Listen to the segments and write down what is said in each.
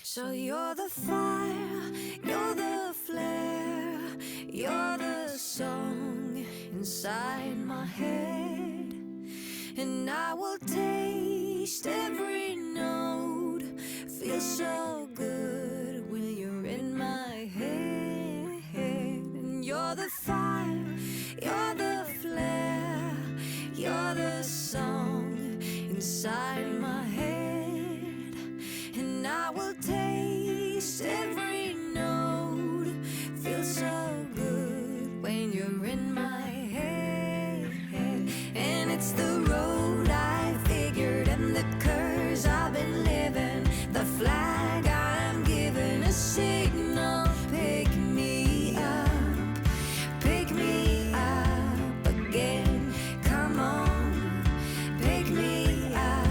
So you're the fire, you're the flare, you're the song inside my head. And I will taste every note, feel so good when you're in my head. And you're the fire, you're the flare, you're the song inside my head. And I will taste every note, feel so good when you're in my head. And it's the road I figured and the curse I've been living, the flag I'm given, a signal. Pick me up again. Come on, pick me up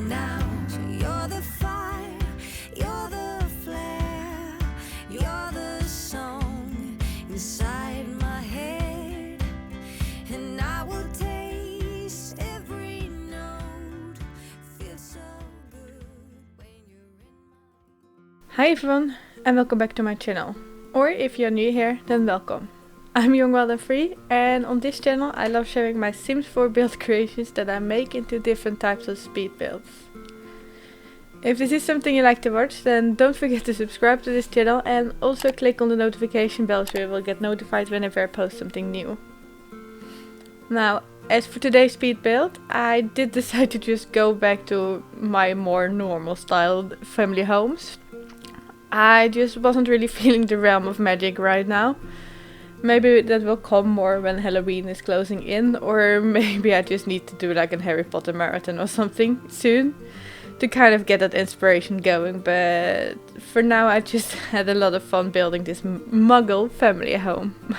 now. So you're the fire, you're the flare, you're the song inside my head. And I will taste every note, feel so good when you're in my... Hi everyone, and welcome back to my channel. Or if you're new here, then welcome. I'm JongWildAndFree, and on this channel I love sharing my Sims 4 build creations that I make into different types of speed builds. If this is something you like to watch, then don't forget to subscribe to this channel and also click on the notification bell so you will get notified whenever I post something new. Now, as for today's speed build, I did decide to just go back to my more normal style family homes. I just wasn't really feeling the realm of magic right now. Maybe that will come more when Halloween is closing in, or maybe I just need to do like a Harry Potter marathon or something soon to kind of get that inspiration going. But for now I just had a lot of fun building this Muggle family home.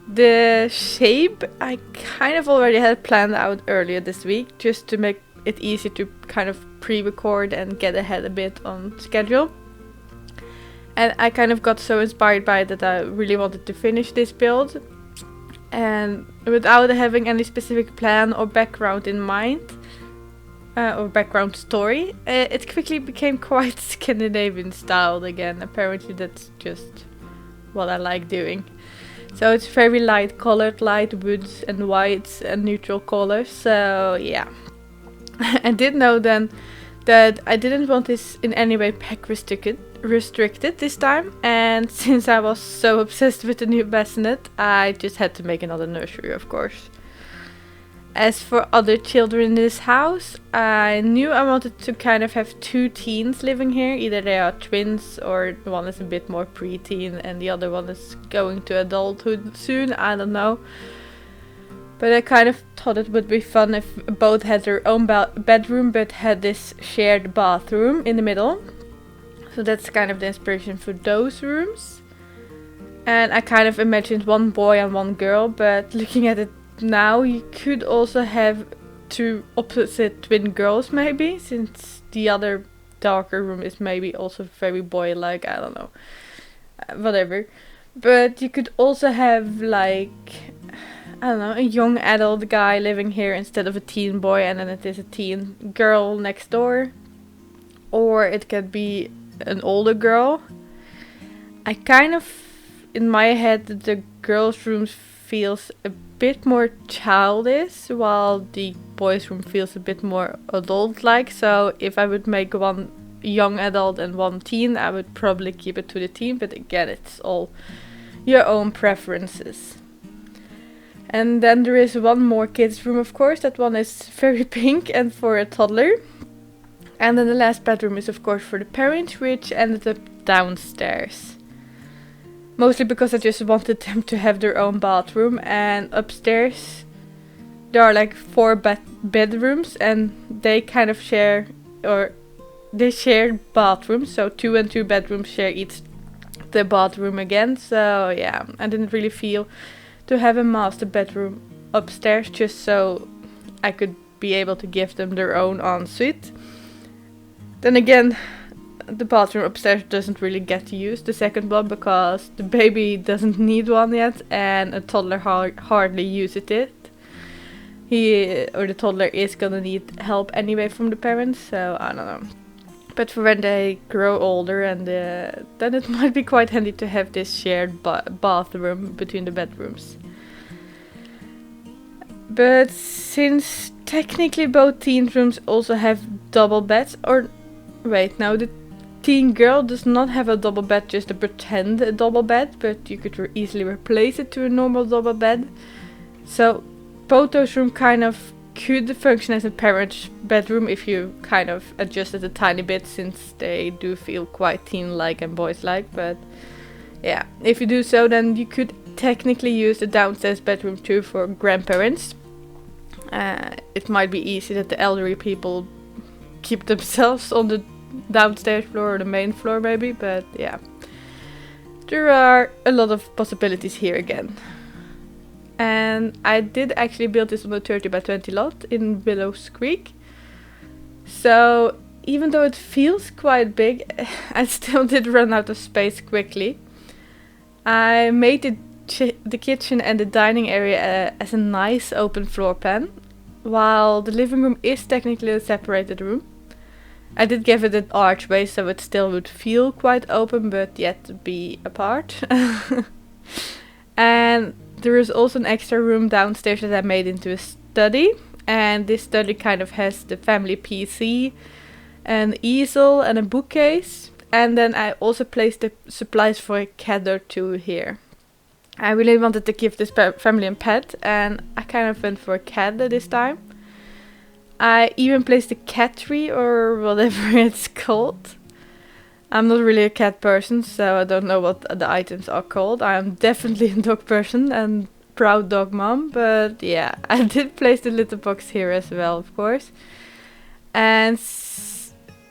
The shape I kind of already had planned out earlier this week, just to make it easier to kind of pre-record and get ahead a bit on schedule. And I kind of got so inspired by it that I really wanted to finish this build. And without having any specific plan or background in mind, or background story, it quickly became quite Scandinavian styled again. Apparently that's just what I like doing. So it's very light colored, light woods and whites and neutral colors. So yeah. I did know then that I didn't want this in any way pack restricted this time, and since I was so obsessed with the new bassinet, I just had to make another nursery, of course. As for other children in this house, I knew I wanted to kind of have two teens living here. Either they are twins or one is a bit more preteen and the other one is going to adulthood soon, I don't know. But I kind of thought it would be fun if both had their own bedroom but had this shared bathroom in the middle. So that's kind of the inspiration for those rooms. And I kind of imagined one boy and one girl, but looking at it now, you could also have two opposite twin girls maybe, since the other darker room is maybe also very boy-like, I don't know. Whatever. But you could also have like, I don't know, a young adult guy living here instead of a teen boy, and then it is a teen girl next door. Or it could be an older girl. I kind of, in my head, the girls' room feels a bit more childish, while the boys' room feels a bit more adult-like. So if I would make one young adult and one teen, I would probably keep it to the teen, but again, it's all your own preferences. And then there is one more kids' room, of course. That one is very pink and for a toddler. And then the last bedroom is of course for the parents, which ended up downstairs. Mostly because I just wanted them to have their own bathroom, and upstairs there are like 4 bedrooms and they kind of share, or they share bathrooms, so 2 and 2 bedrooms share each the bathroom again. So yeah, I didn't really feel to have a master bedroom upstairs, just so I could be able to give them their own ensuite. Then again, the bathroom upstairs doesn't really get to use the second one because the baby doesn't need one yet and a toddler hardly uses it. The toddler is gonna need help anyway from the parents, so I don't know. But for when they grow older, and then it might be quite handy to have this shared bathroom between the bedrooms. But since technically both teen rooms also have double beds, or wait, no, the teen girl does not have a double bed, just a pretend double bed, but you could easily replace it to a normal double bed. So both those rooms kind of could function as a parent's bedroom if you kind of adjust it a tiny bit, since they do feel quite teen-like and boys-like. But yeah, if you do so, then you could technically use the downstairs bedroom too for grandparents. It might be easy that the elderly people keep themselves on the downstairs floor or the main floor maybe, but yeah. There are a lot of possibilities here again. And I did actually build this on a 30 by 20 lot in Willows Creek. So even though it feels quite big, I still did run out of space quickly. I made the kitchen and the dining area as a nice open floor plan, while the living room is technically a separated room. I did give it an archway so it still would feel quite open, but yet be apart. And there is also an extra room downstairs that I made into a study, and this study kind of has the family PC, an easel and a bookcase, and then I also placed the supplies for a cat or two here. I really wanted to give this family a pet, and I kind of went for a cat this time. I even placed a cat tree, or whatever it's called. I'm not really a cat person, so I don't know what the items are called. I am definitely a dog person and proud dog mom, but yeah, I did place the litter box here as well, of course. And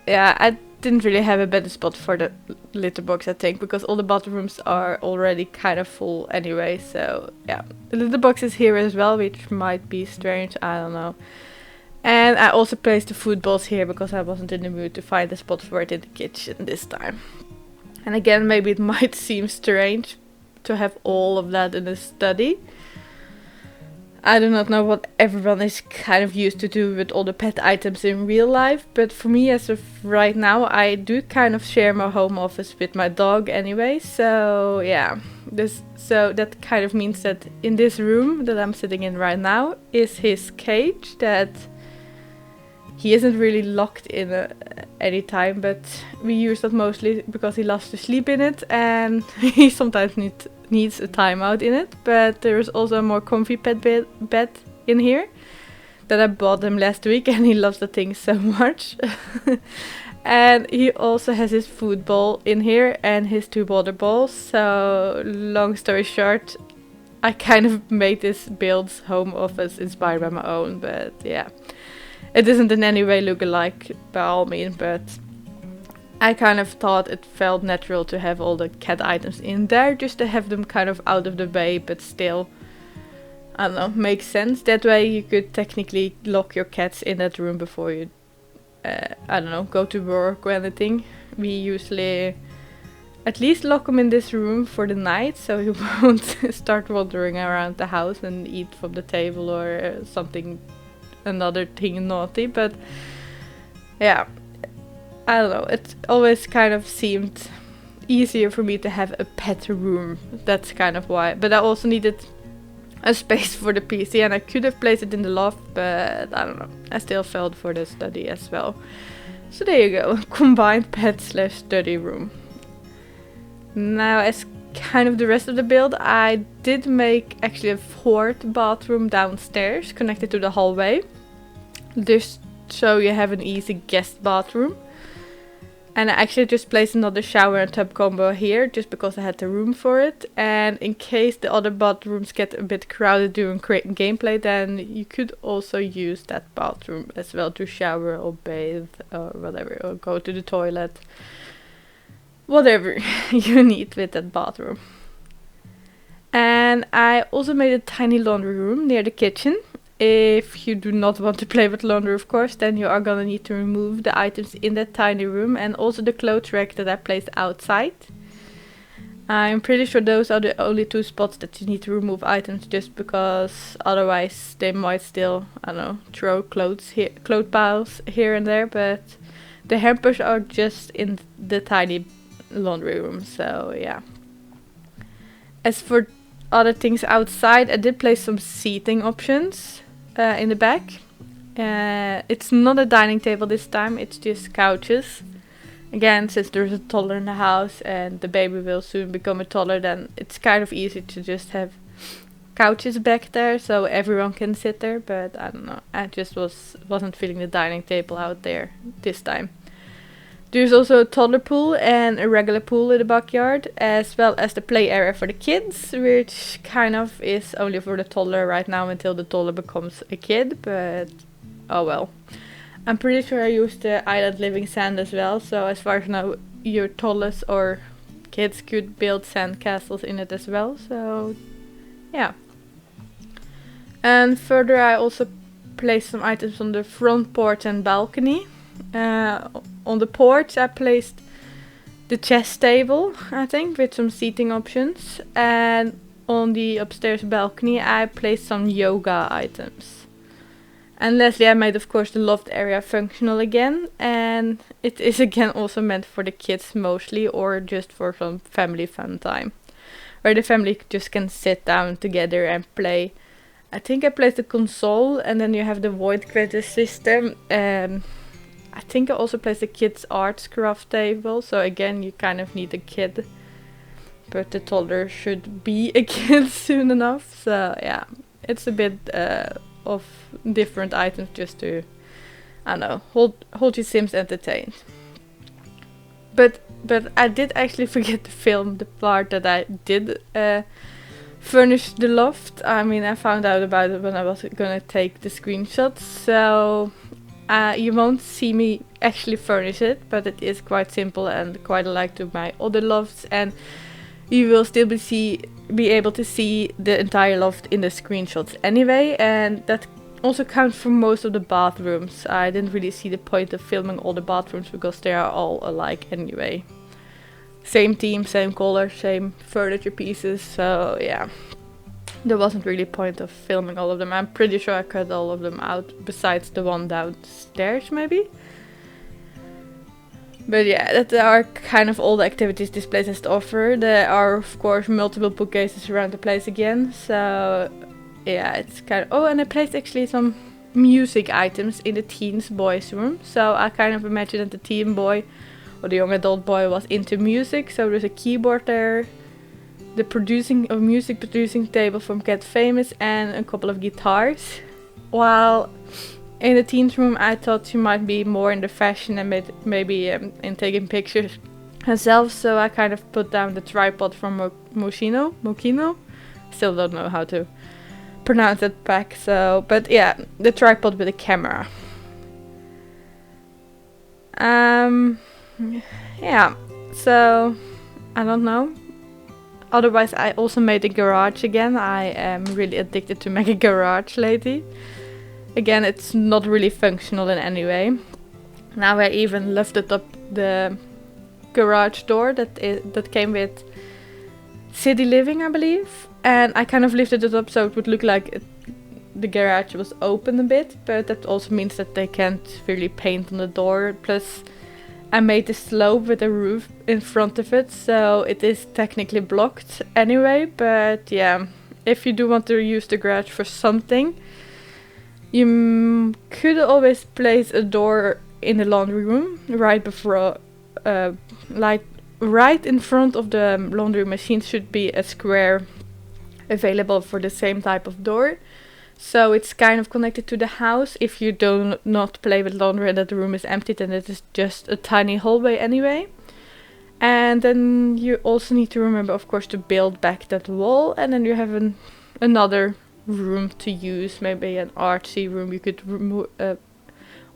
yeah, I didn't really have a better spot for the litter box, I think, because all the bathrooms are already kind of full anyway. So yeah, the litter box is here as well, which might be strange, I don't know. And I also placed the food bowls here because I wasn't in the mood to find a spot for it in the kitchen this time. And again, maybe it might seem strange to have all of that in a study. I do not know what everyone is kind of used to do with all the pet items in real life, but for me as of right now, I do kind of share my home office with my dog anyway. So yeah, so that kind of means that in this room that I'm sitting in right now is his cage that he isn't really locked in any time, but we use that mostly because he loves to sleep in it, and he sometimes needs a timeout in it. But there is also a more comfy pet bed in here that I bought him last week, and he loves the thing so much. And he also has his food bowl in here and his 2 water bowls. So long story short, I kind of made this build's home office inspired by my own, but yeah. It doesn't in any way look alike by all means, but I kind of thought it felt natural to have all the cat items in there, just to have them kind of out of the way, but still, I don't know, makes sense. That way you could technically lock your cats in that room before you, I don't know, go to work or anything. We usually at least lock them in this room for the night, so you won't start wandering around the house and eat from the table or something. Another thing naughty, but yeah, I don't know, it always kind of seemed easier for me to have a pet room. That's kind of why. But I also needed a space for the PC, and I could have placed it in the loft, but I don't know, I still felt for the study as well. So there you go, combined pet / study room. Now, as kind of the rest of the build, I did make actually a 4th bathroom downstairs connected to the hallway, just so you have an easy guest bathroom. And I actually just placed another shower and tub combo here just because I had the room for it, and in case the other bathrooms get a bit crowded during gameplay, then you could also use that bathroom as well to shower or bathe or whatever, or go to the toilet. Whatever you need with that bathroom. And I also made a tiny laundry room near the kitchen. If you do not want to play with laundry, of course, then you are gonna need to remove the items in that tiny room, and also the clothes rack that I placed outside. I'm pretty sure those are the only 2 spots that you need to remove items, just because otherwise they might still, I don't know, throw clothes piles here and there, but The hampers are just in the tiny laundry room, so yeah. As for other things outside, I did place some seating options in the back. It's not a dining table this time, it's just couches. Again, since there's a toddler in the house and the baby will soon become a toddler, then it's kind of easy to just have couches back there so everyone can sit there. But I don't know, I just wasn't feeling the dining table out there this time. There's also a toddler pool and a regular pool in the backyard, as well as the play area for the kids, which kind of is only for the toddler right now until the toddler becomes a kid, but oh well. I'm pretty sure I used the island living sand as well, so as far as I know, your toddlers or kids could build sand castles in it as well, so yeah. And further, I also placed some items on the front porch and balcony. On the porch I placed the chess table, I think, with some seating options, and on the upstairs balcony I placed some yoga items. And lastly, I made of course the loft area functional again, and it is again also meant for the kids mostly, or just for some family fun time, where the family just can sit down together and play. I think I placed a console, and then you have the void quiz system. I think I also placed a kids arts craft table, so again you kind of need a kid, but the toddler should be a kid soon enough, so yeah, it's a bit of different items just to, I don't know, hold your Sims entertained. But I did actually forget to film the part that I did furnish the loft. I mean, I found out about it when I was gonna take the screenshots, so you won't see me actually furnish it, but it is quite simple and quite alike to my other lofts, and you will still be able to see the entire loft in the screenshots anyway, and that also counts for most of the bathrooms. I didn't really see the point of filming all the bathrooms because they are all alike anyway. Same theme, same color, same furniture pieces, so yeah. There wasn't really point of filming all of them. I'm pretty sure I cut all of them out, besides the one downstairs maybe. But yeah, that are kind of all the activities this place has to offer. There are of course multiple bookcases around the place again, so yeah, it's kind of... Oh, and I placed actually some music items in the teens boys room, so I kind of imagined that the teen boy or the young adult boy was into music, so there's a keyboard there, the music producing table from Get Famous, and a couple of guitars. While in the teens room I thought she might be more in the fashion and maybe in taking pictures herself, so I kind of put down the tripod from Mokino. Still don't know how to pronounce that back, so, but yeah, the tripod with a camera. Yeah, so I don't know. Otherwise, I also made a garage again. I am really addicted to make a garage lately. Again, it's not really functional in any way. Now I even lifted up the garage door that came with City Living, I believe. And I kind of lifted it up so it would look like the garage was open a bit. But that also means that they can't really paint on the door. Plus, I made the slope with a roof in front of it, so it is technically blocked anyway. But yeah, if you do want to use the garage for something, you could always place a door in the laundry room right before, like right in front of the laundry machine should be a square available for the same type of door. So it's kind of connected to the house. If you do not play with laundry and that the room is empty, then it is just a tiny hallway anyway. And then you also need to remember, of course, to build back that wall. And then you have another room to use, maybe an artsy room. You could remove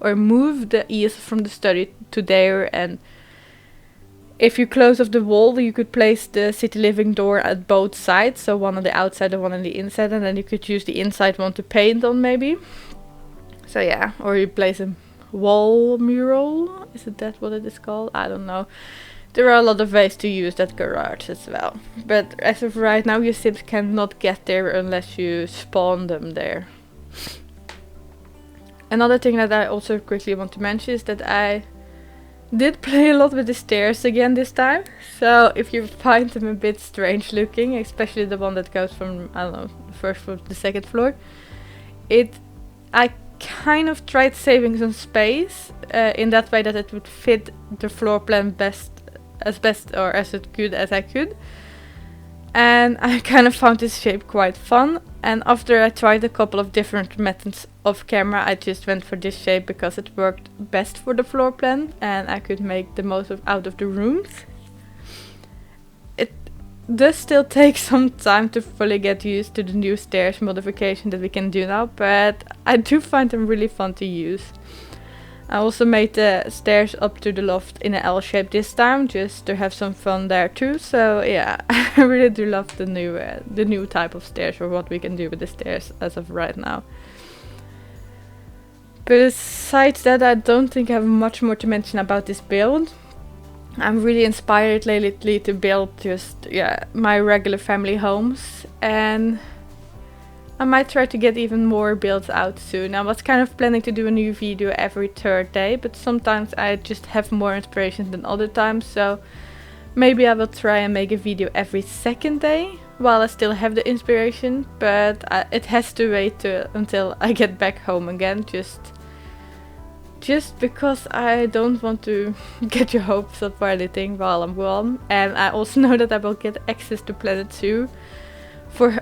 or move the easel from the study to there, and if you close off the wall, you could place the City Living door at both sides, so one on the outside and one on the inside, and then you could use the inside one to paint on maybe. So yeah, or you place a wall mural, is it that what it is called? I don't know. There are a lot of ways to use that garage as well. But as of right now, your Sims cannot get there unless you spawn them there. Another thing that I also quickly want to mention is that I did play a lot with the stairs again this time. So if you find them a bit strange looking, especially the one that goes from, I don't know, the first floor to the second floor, I kind of tried saving some space in that way that it would fit the floor plan best as good as I could. And I kind of found this shape quite fun. And after I tried a couple of different methods off camera, I just went for this shape because it worked best for the floor plan and I could make the most out of the rooms. It does still take some time to fully get used to the new stairs modification that we can do now, but I do find them really fun to use. I also made the stairs up to the loft in an L shape this time, just to have some fun there too. So yeah, I really do love the new type of stairs, or what we can do with the stairs as of right now. But besides that, I don't think I have much more to mention about this build. I'm really inspired lately to build my regular family homes, and I might try to get even more builds out soon. I was kind of planning to do a new video every third day, but sometimes I just have more inspiration than other times, so maybe I will try and make a video every second day while I still have the inspiration, but it has to wait until I get back home again, just because I don't want to get your hopes up or anything while I'm gone. And I also know that I will get access to Planet Zoo for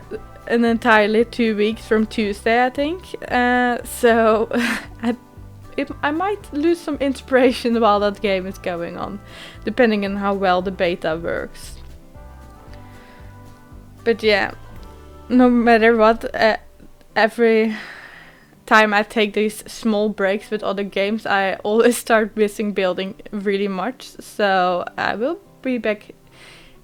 an entirely 2 weeks from Tuesday, I think. So I might lose some inspiration while that game is going on, depending on how well the beta works. But yeah, no matter what, every time I take these small breaks with other games, I always start missing building really much. So I will be back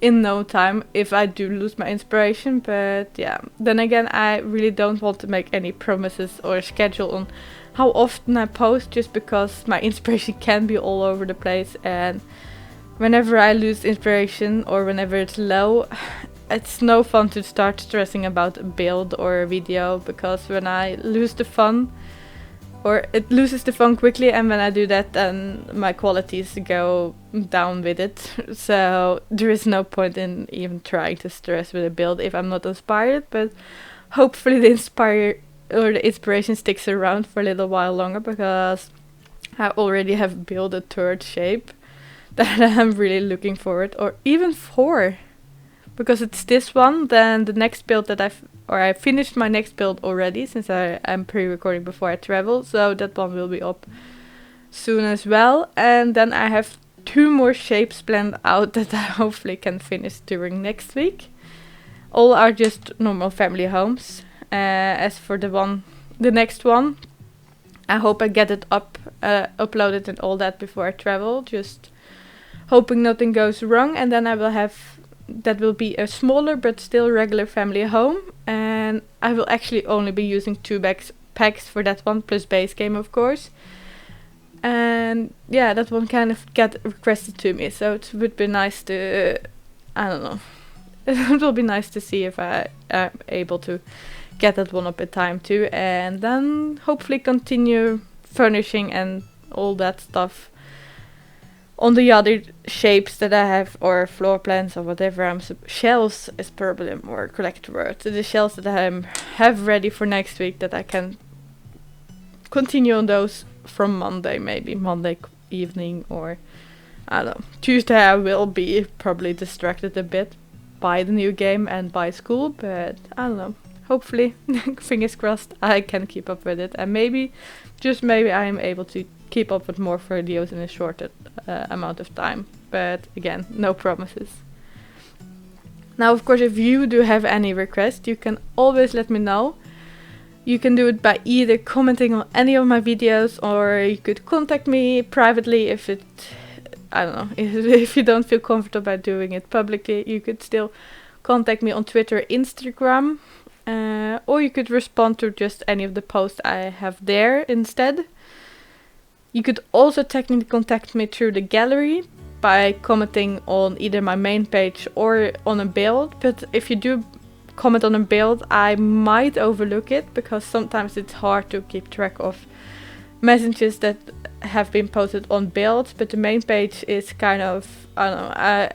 in no time if I do lose my inspiration. But yeah, then again, I really don't want to make any promises or schedule on how often I post, just because my inspiration can be all over the place, and whenever I lose inspiration or whenever it's low, it's no fun to start stressing about a build or a video, because when I lose the fun, or it loses the fun quickly, and when I do that, then my qualities go down with it. So there is no point in even trying to stress with a build if I'm not inspired. But hopefully the inspiration sticks around for a little while longer, because I already have built a third shape that I'm really looking forward, or even 4. Because it's this one, then the next build that I finished my next build already, since I'm pre-recording before I travel, so that one will be up soon as well. And then I have 2 more shapes planned out that I hopefully can finish during next week. All are just normal family homes. As for the next one, I hope I get it uploaded and all that before I travel, just hoping nothing goes wrong, and then that will be a smaller but still regular family home, and I will actually only be using 2 packs for that one, plus base game of course. And yeah, that one kind of got requested to me, so it would be nice to, I don't know, it will be nice to see if I am able to get that one up in time too, and then hopefully continue furnishing and all that stuff on the other shapes that I have, or floor plans or whatever. Shells is probably a more correct word. The shells that I have ready for next week, that I can continue on those from Monday, maybe Monday evening, or I don't know. Tuesday I will be probably distracted a bit by the new game and by school, but I don't know. Hopefully, fingers crossed, I can keep up with it, and maybe, just maybe, I am able to keep up with more videos in a shorter amount of time. But again, no promises. Now, of course, if you do have any requests, you can always let me know. You can do it by either commenting on any of my videos, or you could contact me privately if you don't feel comfortable by doing it publicly. You could still contact me on Twitter or Instagram, or you could respond to just any of the posts I have there instead. You could also technically contact me through the gallery by commenting on either my main page or on a build, but if you do comment on a build, I might overlook it, because sometimes it's hard to keep track of messages that have been posted on builds, but the main page is kind of, I don't know, I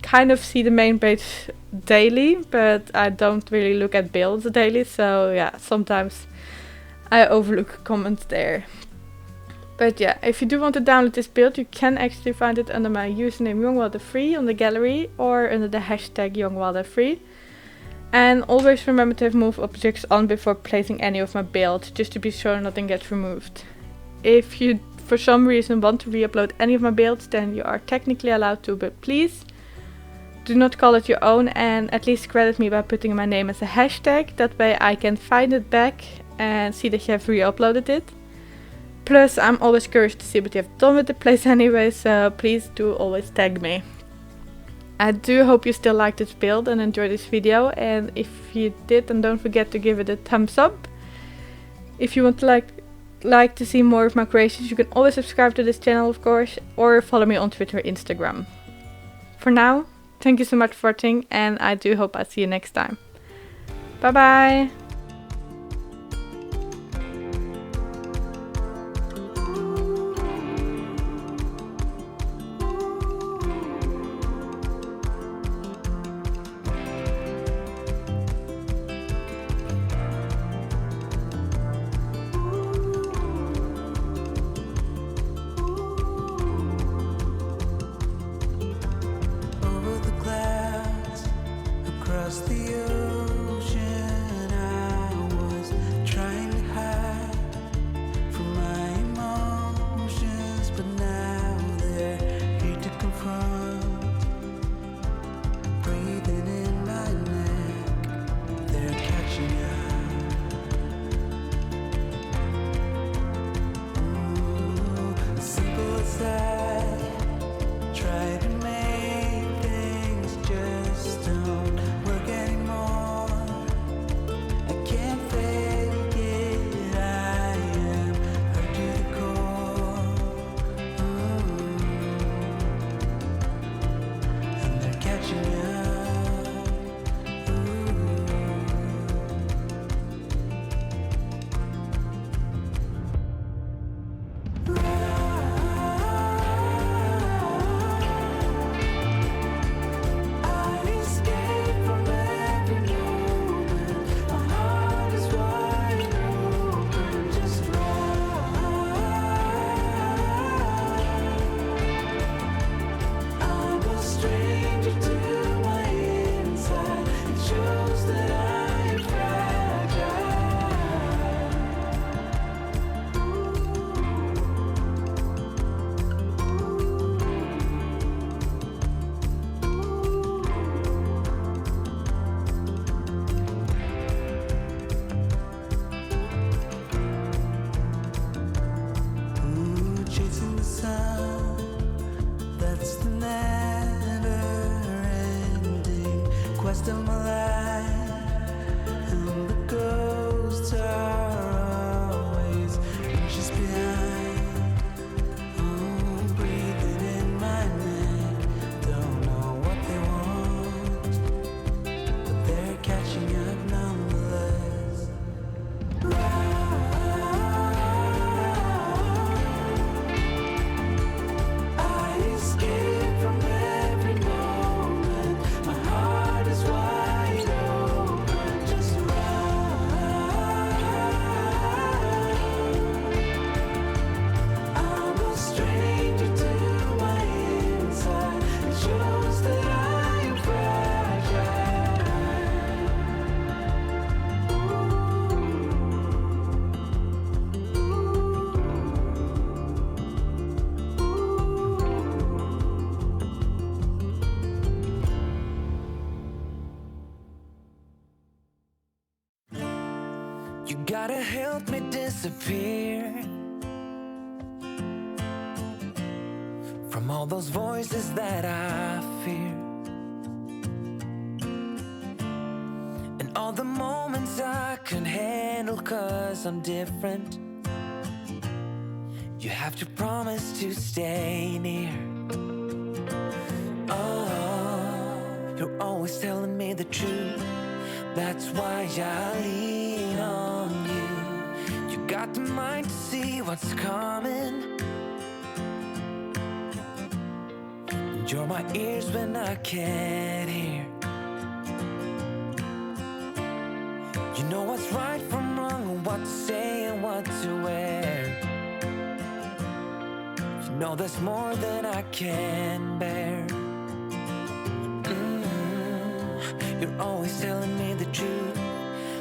kind of see the main page daily, but I don't really look at builds daily, so yeah, sometimes I overlook comments there. But yeah, if you do want to download this build, you can actually find it under my username JongWildAndFree on the gallery or under the hashtag JongWildAndFree. And always remember to have move objects on before placing any of my builds, just to be sure nothing gets removed. If you for some reason want to re-upload any of my builds, then you are technically allowed to, but please do not call it your own and at least credit me by putting my name as a hashtag. That way I can find it back and see that you have re-uploaded it. Plus, I'm always curious to see what you have done with the place anyway, so please do always tag me. I do hope you still liked this build and enjoyed this video, and if you did, then don't forget to give it a thumbs up. If you want to like to see more of my creations, you can always subscribe to this channel, of course, or follow me on Twitter or Instagram. For now, thank you so much for watching, and I do hope I see you next time. Bye bye! The ocean, I was trying to hide from my emotions, but now they're here to confront. Breathing in my neck, they're catching up. Simple as that, try to make things just don't work anymore. I can't fake it, I am hurt to the core. And they're catching up. I escape from every moment. My heart is wide open. Just I'm a stranger to my inside. It shows that I'm fragile. Chasing the sun, that's the never-ending quest of my life. And the ghosts are always inches behind. Breathing in my neck, don't know what they want, but they're catching up nonetheless. I escape from every moment. My heart is wide open. Just I'm a stranger to my inside. It shows that I am fragile. You gotta help me disappear from all those voices that I fear, and all the moments I can handle 'cause I'm different. You have to promise to stay near. Oh, you're always telling me the truth. That's why I lean on you. You got got the mind to see what's coming. And you're my ears when I can't hear. You know what's right from wrong, what to say and what to wear. You know there's more than I can bear. You're always telling me the truth.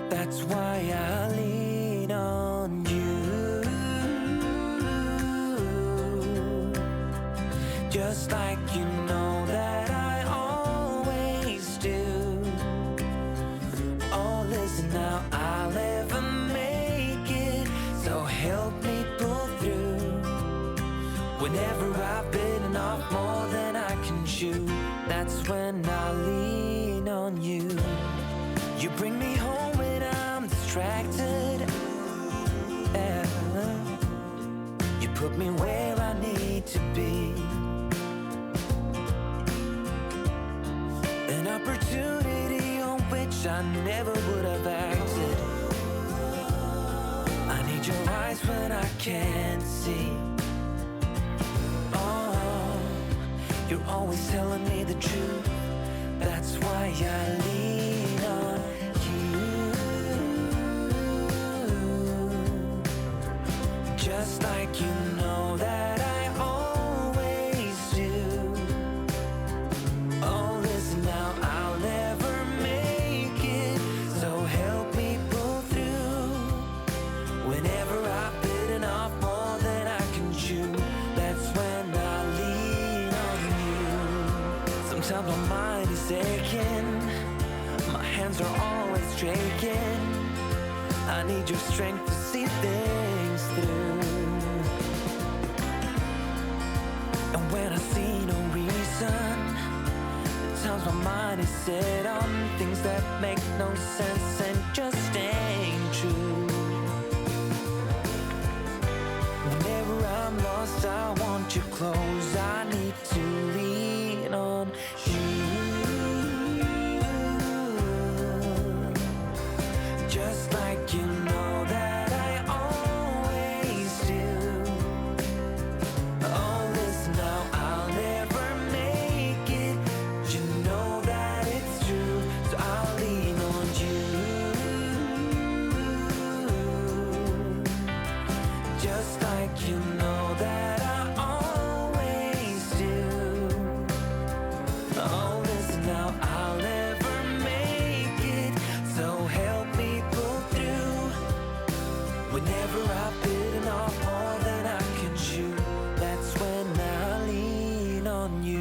That's why I lean on you. Just like you know that I always do. Oh, listen now, I'll never make it, so help me pull through. Whenever I've bitten off more than I can chew, that's when I lean on you. You bring me home when I'm distracted. Yeah. You put me where I need to be. An opportunity on which I never would have acted. I need your eyes when I can't see. Oh, you're always telling me the truth. That's why I lean on you. Just like you know that I always do. Oh, listen now, I'll never make it, so help me pull through. Whenever I've bitten off more than I can chew, that's when I lean on you. Sometimes my mind is aching, my hands are always shaking. I need your strength to see things through. And when I see no reason, at times my mind is set on things that make no sense and just ain't true. Whenever I'm lost, I want you close. I need to lean on you. Just like you know that I always do. Oh, listen now, I'll never make it. You know that it's true, so I'll lean on you. Just like you know that I always do. Oh, listen now, I'll never make it, so help me pull through. Whenever I've bitten off more than I can chew, that's when I lean on you.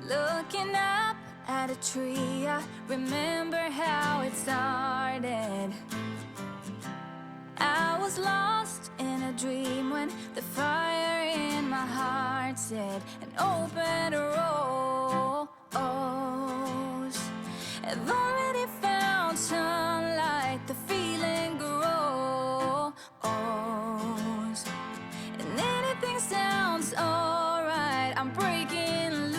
Looking up at a tree, I remember how it started. I was lost in a dream when the fire in my heart said an open rose. I've already found sunlight, the feeling grows. And anything sounds alright, I'm breaking loose.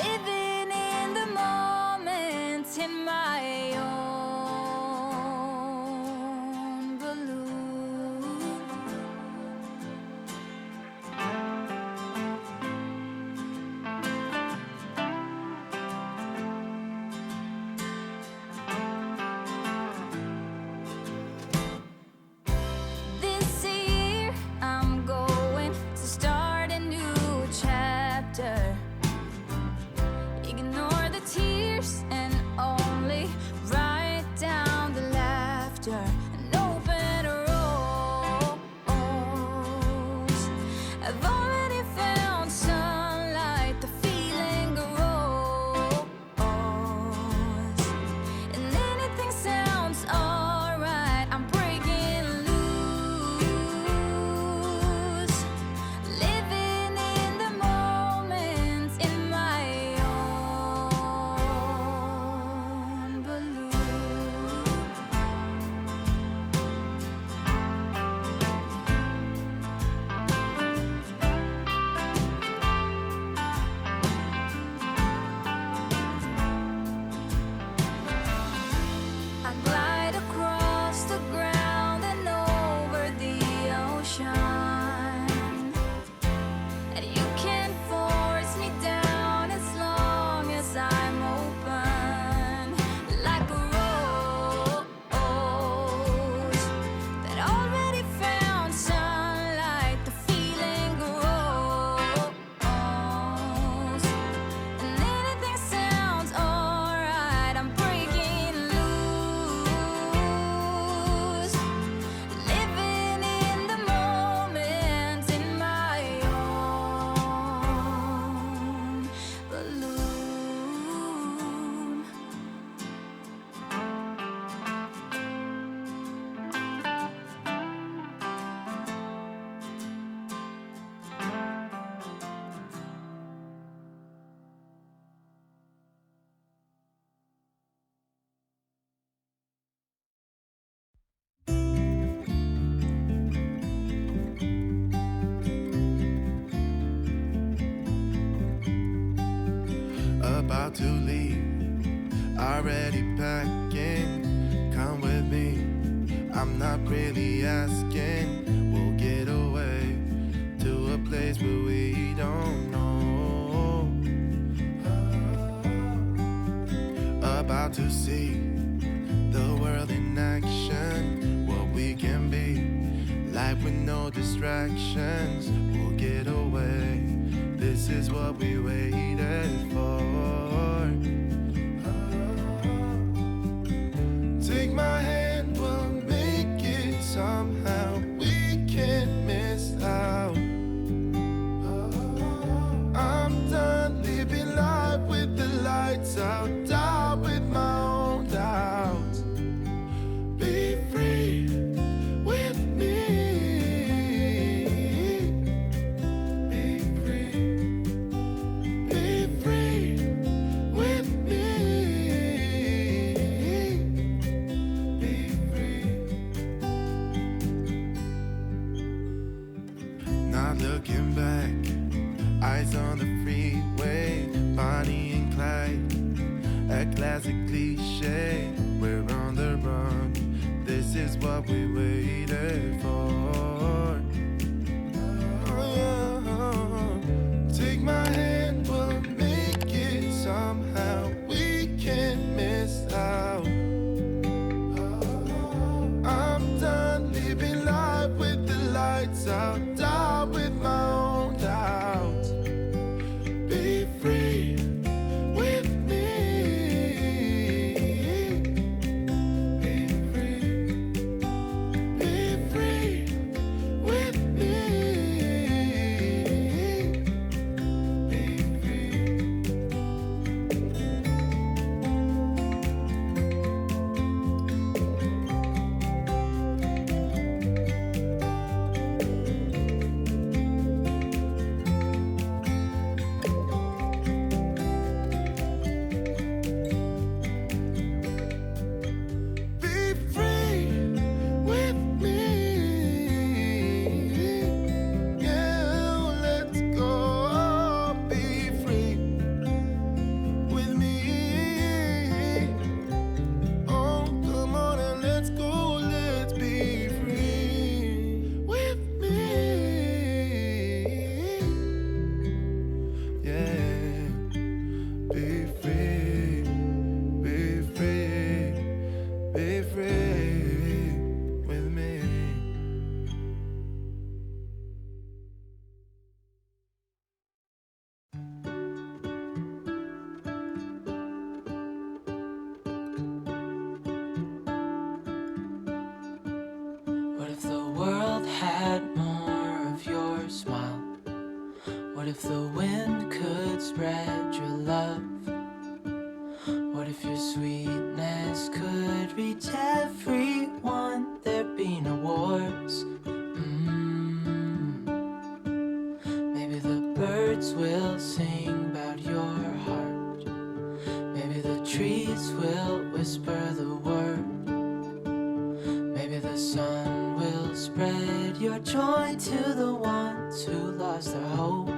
Living in the moment in my own balloon. about to leave, already packing. Come with me, I'm not really asking. We'll get away to a place where we don't know. About to see the world in action, what we can be, life with no distractions. We'll get away, this is what we waited for. Take my hand, we'll make it somehow. We can't miss out. I'm done living life with the lights out. Die with my own doubts. Be free with me. Be free. Be free with me. Be free. Not looking back, eyes on the freeway, Bonnie and Clyde, a classic cliche. We're on the run, this is what we waited for. Oh, yeah. Take my hand, we'll make it somehow. We can't miss out. I'm done living life with the lights out. Die with my own doubts. Be free with me. Be free. Be free with me. Be free. Be free with me. Yeah, let's go. Be free with me. Oh, come on and let's go. Let's be free with me. Yeah, be free. Be free. Be free with me. What if the world had more of your smile? What if the wind could spread your love? What if your sweetness could reach everyone? There'd be no wars. Maybe the birds will sing about your heart. Maybe the trees will whisper the word. Maybe the sun will spread your joy to the ones who lost their hope.